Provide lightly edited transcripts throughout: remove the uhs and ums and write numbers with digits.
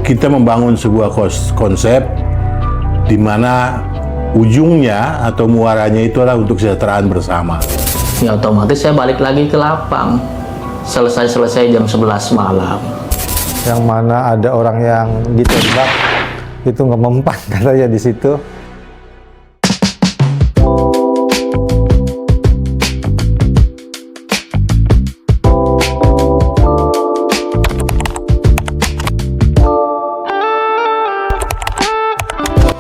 kita membangun sebuah konsep di mana ujungnya atau muaranya itu adalah untuk kesejahteraan bersama. Ya otomatis saya balik lagi ke lapang. Selesai jam 11 malam. Yang mana ada orang yang ditembak, itu nggak mempan katanya di situ.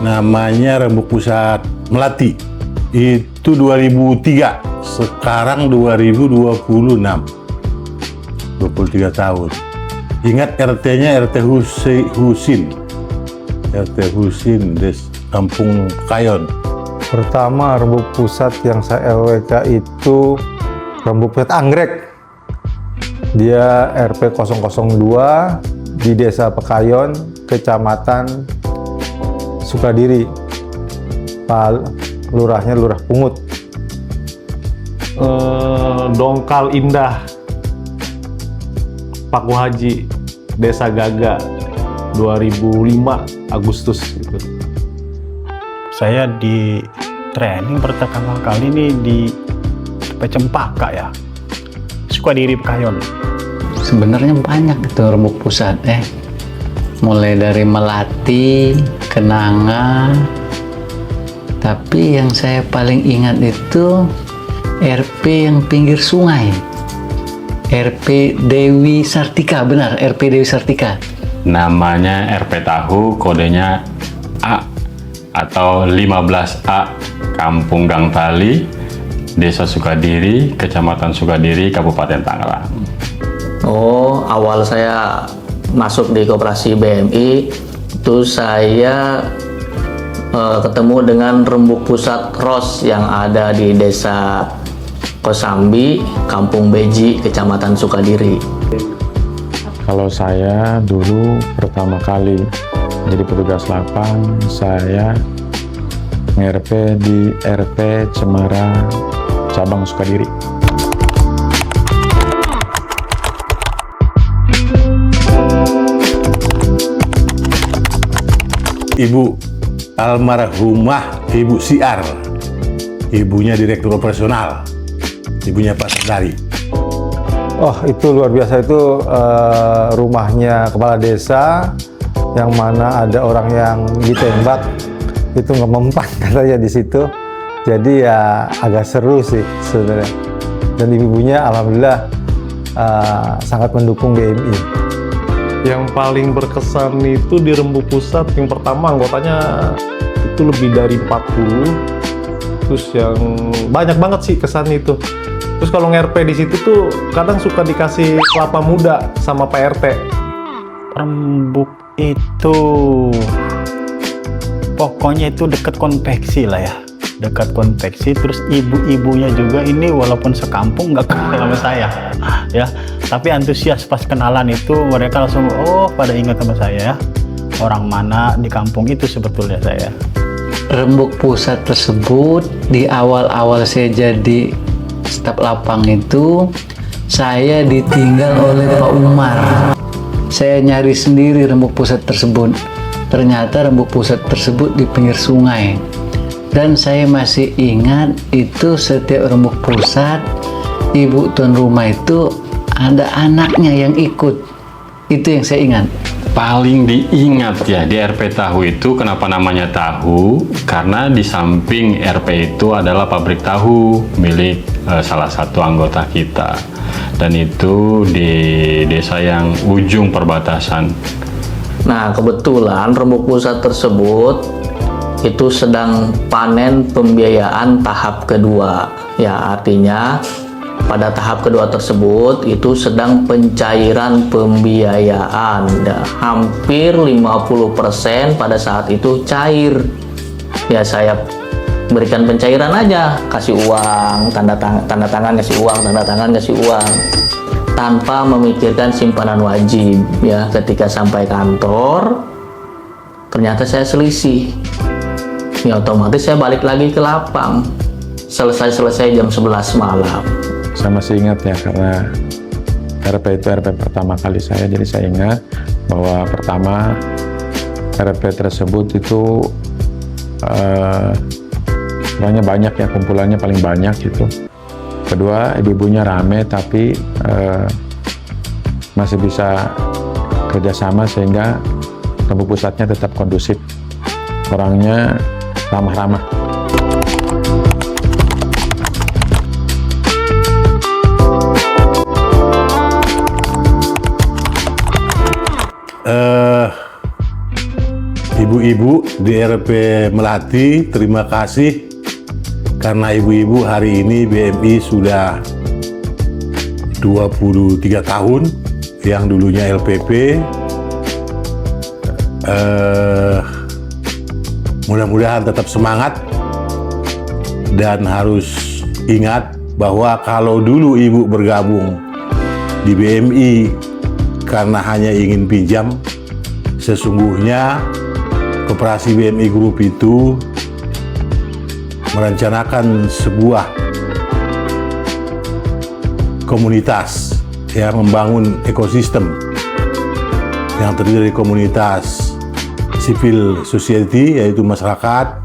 Namanya Rembuk Pusat Melati. Itu 2003, sekarang 2026. 23 tahun. Ingat RT-nya RT Husin. RT Husin, Kampung Kayon. Pertama Rembuk Pusat yang saya LWK itu Rembuk Pusat Anggrek. Dia RP 002 di Desa Pekayon, Kecamatan Sukadiri. Lurahnya Lurah Pungut. Dongkal Indah, Paku Haji, Desa Gaga, 2005 Agustus gitu. Saya di training pertama kali ini di Cempaka ya, Sukadiri Pekayon. Sebenarnya banyak itu Rembuk Pusat mulai dari Melati, Kenanga, tapi yang saya paling ingat itu RP yang pinggir sungai, RP Dewi Sartika. Benar, RP Dewi Sartika. Namanya RP Tahu, kodenya A atau 15A, Kampung Gang Tali, Desa Sukadiri, Kecamatan Sukadiri, Kabupaten Tangerang. Oh, awal saya masuk di koperasi BMI itu saya ketemu dengan Rembuk Pusat Ros yang ada di Desa Kosambi, Kampung Beji, Kecamatan Sukadiri. Kalau saya dulu pertama kali jadi petugas lapang, saya nge-RP di RP Cemara, Cabang Sukadiri. Ibu almarhumah Ibu Siar, ibunya direktur operasional, ibunya Pak Sardari. Oh, itu luar biasa. Itu rumahnya kepala desa yang mana ada orang yang ditembak, itu nggak mempan katanya di situ. Jadi ya agak seru sih sebenarnya. Dan ibunya alhamdulillah sangat mendukung BMI. Yang paling berkesan itu di Rembuk Pusat, yang pertama anggotanya itu lebih dari 40. Terus yang banyak banget sih kesan itu. Terus kalau nge-RP di situ tuh kadang suka dikasih kelapa muda sama Pak RT. Rembuk itu pokoknya itu dekat konveksi lah ya, dekat konveksi. Terus ibu-ibunya juga ini walaupun sekampung nggak kenal sama saya ya, tapi antusias pas kenalan itu mereka langsung pada ingat sama saya ya, orang mana di kampung itu sebetulnya saya. Rembuk Pusat tersebut di awal-awal saya jadi staf lapang itu saya ditinggal oleh Pak Umar. Saya nyari sendiri Rembuk Pusat tersebut. Ternyata Rembuk Pusat tersebut di pinggir sungai. Dan saya masih ingat itu setiap Rembuk Pusat, ibu tuan rumah itu ada anaknya yang ikut. Itu yang saya ingat. Paling diingat ya di RP Tahu itu, kenapa namanya tahu? Karena di samping RP itu adalah pabrik tahu milik salah satu anggota kita, dan itu di desa yang ujung perbatasan. Nah, kebetulan Rembuk Pusat tersebut itu sedang panen pembiayaan tahap kedua. Ya, artinya pada tahap kedua tersebut itu sedang pencairan pembiayaan. Hampir 50% pada saat itu cair. Ya, saya berikan pencairan aja, kasih uang, tanda tangan kasih uang, tanda tangan kasih uang, tanpa memikirkan simpanan wajib. Ya, ketika sampai kantor ternyata saya selisih. Ya, otomatis saya balik lagi ke lapang. Selesai jam 11 malam. Saya masih ingat ya, karena RP itu RP pertama kali saya, jadi saya ingat bahwa pertama RP tersebut itu orangnya banyak ya, kumpulannya paling banyak gitu. Kedua, ibu-ibunya rame tapi masih bisa kerjasama sehingga Rembuk Pusatnya tetap kondusif, orangnya ramah-ramah. Ibu-ibu di RP Melati, terima kasih karena ibu-ibu hari ini BMI sudah 23 tahun, yang dulunya LPP. Mudah-mudahan tetap semangat dan harus ingat bahwa kalau dulu ibu bergabung di BMI karena hanya ingin pinjam, sesungguhnya Koperasi BMI Group itu merencanakan sebuah komunitas, ya, membangun ekosistem yang terdiri dari komunitas civil society, yaitu masyarakat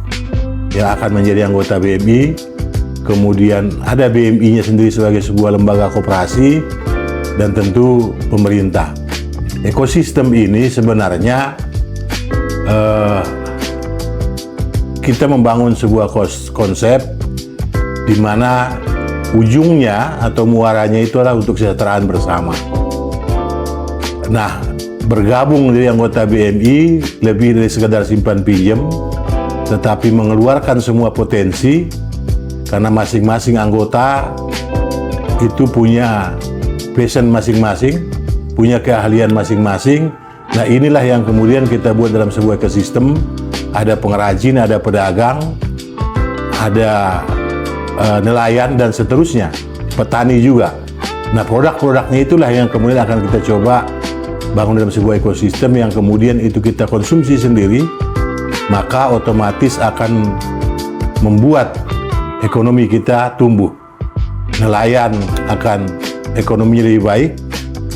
yang akan menjadi anggota BMI. Kemudian ada BMI-nya sendiri sebagai sebuah lembaga koperasi, dan tentu pemerintah. Ekosistem ini sebenarnya kita membangun sebuah konsep di mana ujungnya atau muaranya itu adalah untuk kesejahteraan bersama. Nah, bergabung dari anggota BMI lebih dari sekadar simpan pinjam, tetapi mengeluarkan semua potensi, karena masing-masing anggota itu punya passion masing-masing, punya keahlian masing-masing. Nah, inilah yang kemudian kita buat dalam sebuah ekosistem. Ada pengrajin, ada pedagang, ada nelayan, dan seterusnya, petani juga. Nah, produk-produknya itulah yang kemudian akan kita coba bangun dalam sebuah ekosistem yang kemudian itu kita konsumsi sendiri, maka otomatis akan membuat ekonomi kita tumbuh. Nelayan akan ekonominya lebih baik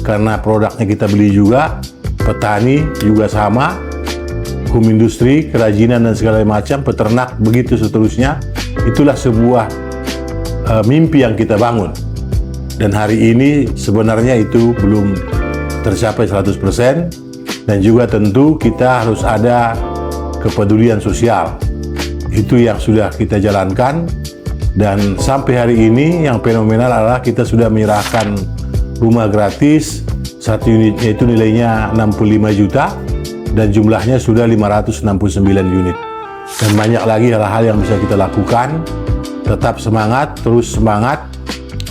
karena produknya kita beli juga, petani juga sama, hukum industri, kerajinan dan segala macam, peternak, begitu seterusnya. Itulah sebuah mimpi yang kita bangun. Dan hari ini sebenarnya itu belum tercapai 100%, dan juga tentu kita harus ada kepedulian sosial. Itu yang sudah kita jalankan, dan sampai hari ini yang fenomenal adalah kita sudah menyerahkan rumah gratis. Satu unitnya itu nilainya 65 juta dan jumlahnya sudah 569 unit. Dan banyak lagi hal-hal yang bisa kita lakukan. Tetap semangat, terus semangat.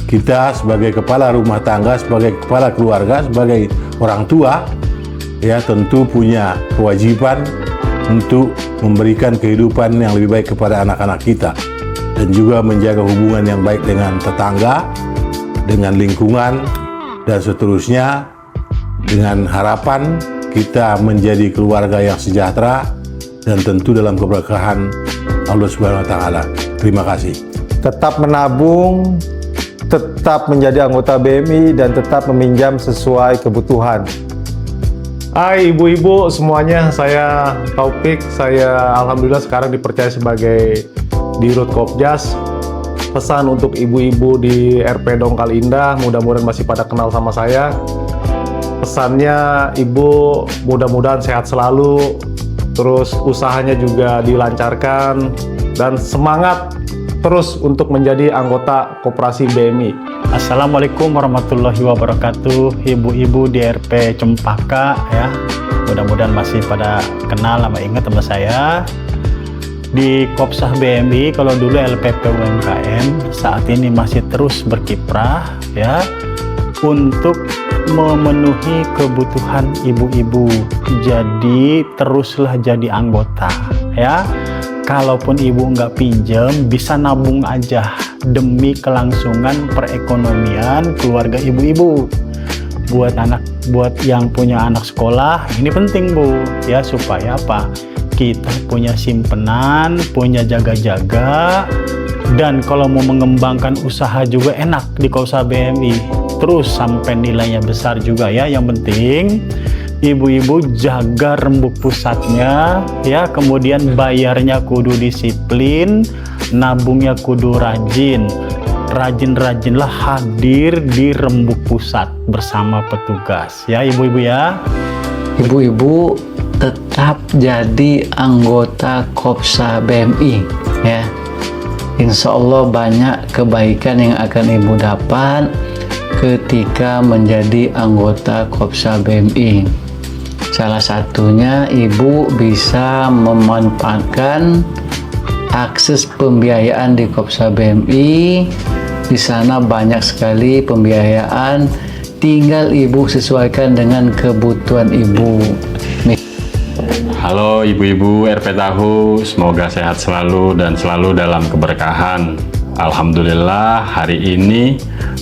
Kita sebagai kepala rumah tangga, sebagai kepala keluarga, sebagai orang tua, ya tentu punya kewajiban untuk memberikan kehidupan yang lebih baik kepada anak-anak kita, dan juga menjaga hubungan yang baik dengan tetangga, dengan lingkungan, dan seterusnya, dengan harapan kita menjadi keluarga yang sejahtera dan tentu dalam keberkahan Allah Subhanahu wa Ta'ala. Terima kasih. Tetap menabung, tetap menjadi anggota BMI, dan tetap meminjam sesuai kebutuhan. Hai ibu-ibu semuanya, saya Taufik. Saya alhamdulillah sekarang dipercaya sebagai Dirut Kopjas. Pesan untuk ibu-ibu di RP Dongkal Indah, mudah-mudahan masih pada kenal sama saya. Pesannya, ibu mudah-mudahan sehat selalu, terus usahanya juga dilancarkan, dan semangat terus untuk menjadi anggota Koperasi BMI. Assalamualaikum warahmatullahi wabarakatuh. Ibu-ibu di RP Cempaka, ya, mudah-mudahan masih pada kenal sama ingat sama saya. Di Kopsah BMI, kalau dulu LPP UMKM, saat ini masih terus berkiprah, ya, untuk memenuhi kebutuhan ibu-ibu. Jadi teruslah jadi anggota, ya. Kalaupun ibu nggak pinjam, bisa nabung aja demi kelangsungan perekonomian keluarga ibu-ibu. Buat yang punya anak sekolah, ini penting Bu, ya, supaya apa? Kita punya simpenan, punya jaga-jaga, dan kalau mau mengembangkan usaha juga enak di Kopsah BMI. Terus sampai nilainya besar juga, ya. Yang penting ibu-ibu jaga rembuk pusatnya ya, kemudian bayarnya kudu disiplin, nabungnya kudu rajin. Rajin-rajinlah hadir di rembuk pusat bersama petugas ya ibu-ibu ya. Ibu-ibu tetap jadi anggota Kopsa BMI ya. Insya Allah banyak kebaikan yang akan ibu dapat ketika menjadi anggota Kopsa BMI. Salah satunya ibu bisa memanfaatkan akses pembiayaan di Kopsa BMI. Di sana banyak sekali pembiayaan, tinggal ibu sesuaikan dengan kebutuhan ibu. Halo ibu-ibu RP Tahu, semoga sehat selalu dan selalu dalam keberkahan. Alhamdulillah hari ini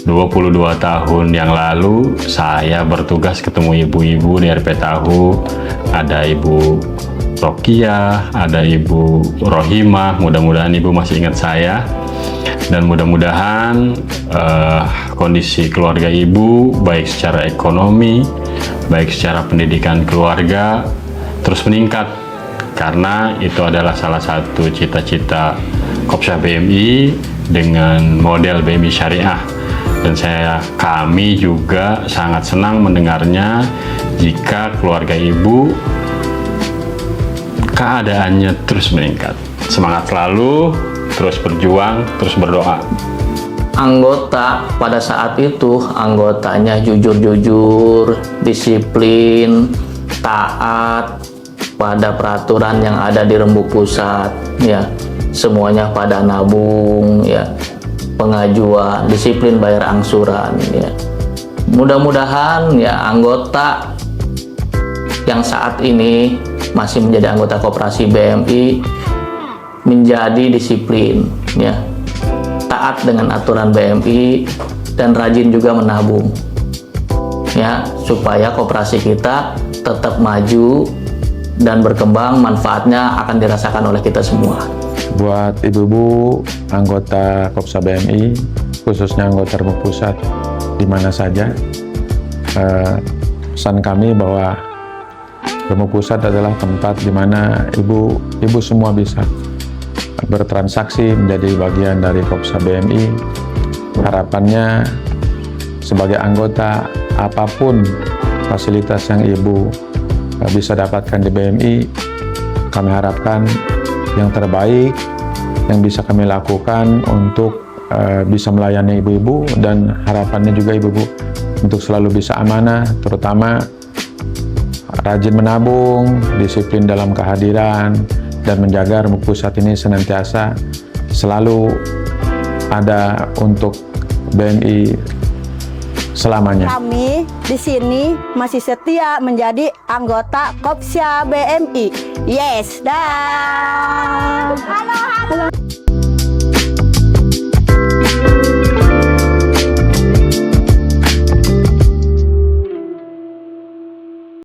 22 tahun yang lalu saya bertugas ketemu ibu-ibu di RP Tahu. Ada Ibu Rokia, ada Ibu Rohimah, mudah-mudahan ibu masih ingat saya. Dan mudah-mudahan kondisi keluarga ibu, baik secara ekonomi, baik secara pendidikan keluarga, terus meningkat. Karena itu adalah salah satu cita-cita Kopsa BMI dengan model BMI Syariah. Dan kami juga sangat senang mendengarnya jika keluarga ibu keadaannya terus meningkat. Semangat selalu, terus berjuang, terus berdoa. Anggota pada saat itu anggotanya jujur-jujur, disiplin, taat pada peraturan yang ada di rembuk pusat ya. Semuanya pada nabung ya, pengajuan, disiplin bayar angsuran ya. Mudah-mudahan ya anggota yang saat ini masih menjadi anggota koperasi BMI menjadi disiplin ya, taat dengan aturan BMI dan rajin juga menabung ya, supaya koperasi kita tetap maju dan berkembang, manfaatnya akan dirasakan oleh kita semua. Buat ibu-ibu anggota Kopsa BMI, khususnya anggota rembuk pusat di mana saja, pesan kami bahwa rembuk pusat adalah tempat di mana ibu semua bisa bertransaksi menjadi bagian dari Kopsa BMI. Harapannya sebagai anggota, apapun fasilitas yang ibu bisa dapatkan di BMI, kami harapkan yang terbaik yang bisa kami lakukan untuk bisa melayani ibu-ibu, dan harapannya juga ibu-ibu untuk selalu bisa amanah, terutama rajin menabung, disiplin dalam kehadiran, dan menjaga rembuk pusat ini senantiasa selalu ada untuk BMI selamanya. Kami di sini masih setia menjadi anggota Kopsa BMI. Yes, dah. Halo.